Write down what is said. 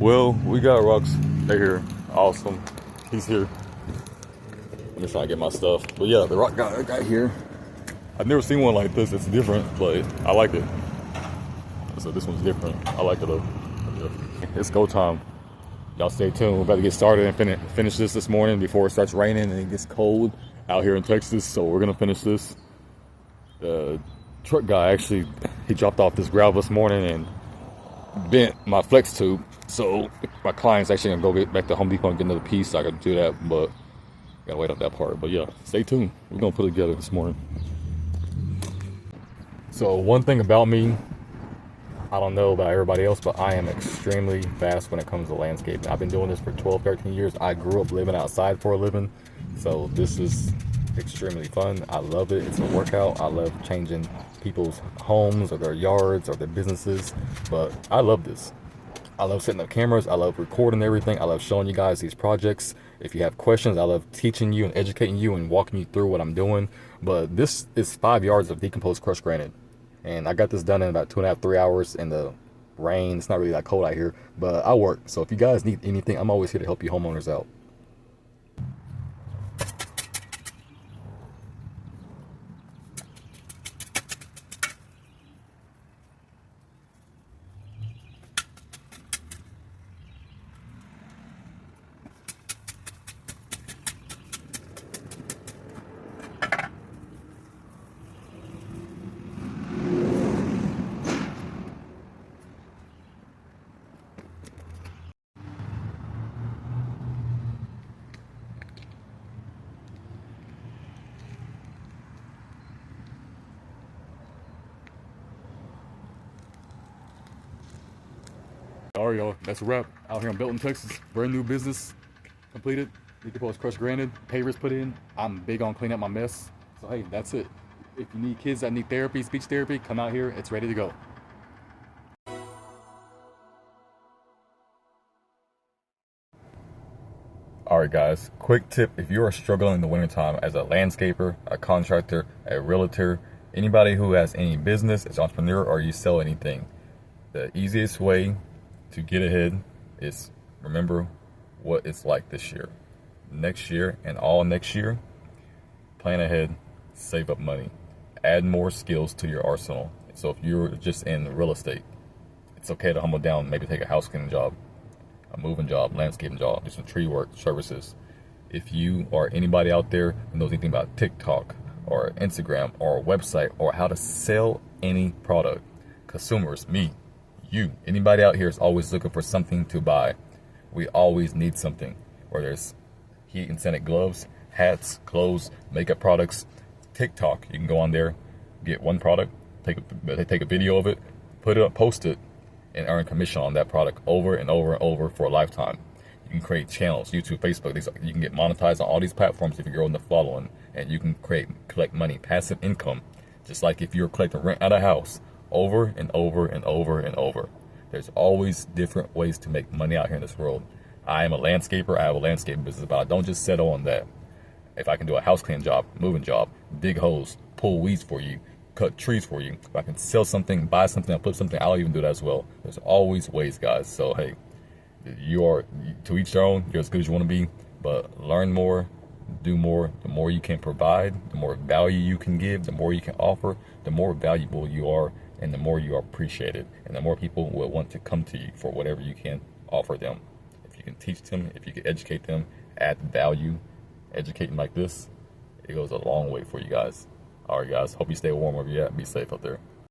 Well, we got rocks right here. Awesome. He's here. I'm just trying to get my stuff. But yeah, the rock guy got here. I've never seen one like this. It's different, but I like it. So this one's different. I like it though. Yeah. It's go time. Y'all stay tuned. We're about to get started and finish this morning before it starts raining and it gets cold out here in Texas. So we're gonna finish this. The truck guy actually, he dropped off this gravel this morning and bent my flex tube. So my client's actually gonna go get back to Home Depot and get another piece. So I gotta do that, but gotta wait on that part. But yeah, stay tuned. We're gonna put it together this morning. So one thing about me, I don't know about everybody else, but I am extremely fast when it comes to landscaping. I've been doing this for 12, 13 years. I grew up living outside for a living. So this is extremely fun. I love it. It's a workout. I love changing people's homes or their yards or their businesses. But I love this. I love setting up cameras. I love recording everything. I love showing you guys these projects. If you have questions, I love teaching you and educating you and walking you through what I'm doing. But this is 5 yards of decomposed crushed granite. And I got this done in about 2.5, 3 hours in the rain. It's not really that cold out here, but I work. So if you guys need anything, I'm always here to help you homeowners out. All right, y'all, that's a wrap. Out here in Belton, Texas, brand new business completed. Decomposed crushed granite, pavers put in. I'm big on cleaning up my mess. So hey, that's it. If you need kids that need therapy, speech therapy, come out here. It's ready to go. All right, guys, quick tip. If you are struggling in the wintertime as a landscaper, a contractor, a realtor, anybody who has any business, as an entrepreneur, or you sell anything, the easiest way to get ahead is remember what it's like this year. Next year and all next year, plan ahead, save up money, add more skills to your arsenal. So if you're just in real estate, it's okay to humble down, maybe take a house cleaning job, a moving job, landscaping job, do some tree work, services. If you or anybody out there who knows anything about TikTok or Instagram or a website or how to sell any product, consumers, me, you, anybody out here is always looking for something to buy. We always need something, whether it's heat and scented gloves, hats, clothes, makeup products. TikTok, you can go on there, get one product, take a video of it, put it up, post it, and earn commission on that product over and over and over for a lifetime. You can create channels, YouTube, Facebook. You can get monetized on all these platforms if you're growing the following, and you can collect money, passive income, just like if you're collecting rent out of a house over and over and over and over. There's always different ways to make money out here in this world. I am a landscaper. I have a landscaping business, but I don't just settle on that. If I can do a house cleaning job, moving job, dig holes, pull weeds for you, cut trees for you, if I can sell something, buy something, flip something, I'll even do that as well. There's always ways, guys. So hey, you are to each their own. You're as good as you want to be, but learn more, do more. The more you can provide, the more value you can give, the more you can offer, the more valuable you are, and the more you are appreciated, and the more people will want to come to you for whatever you can offer them. If you can teach them, if you can educate them, add value, educating like this, it goes a long way for you guys. All right, guys, hope you stay warm wherever you're at. Be safe out there.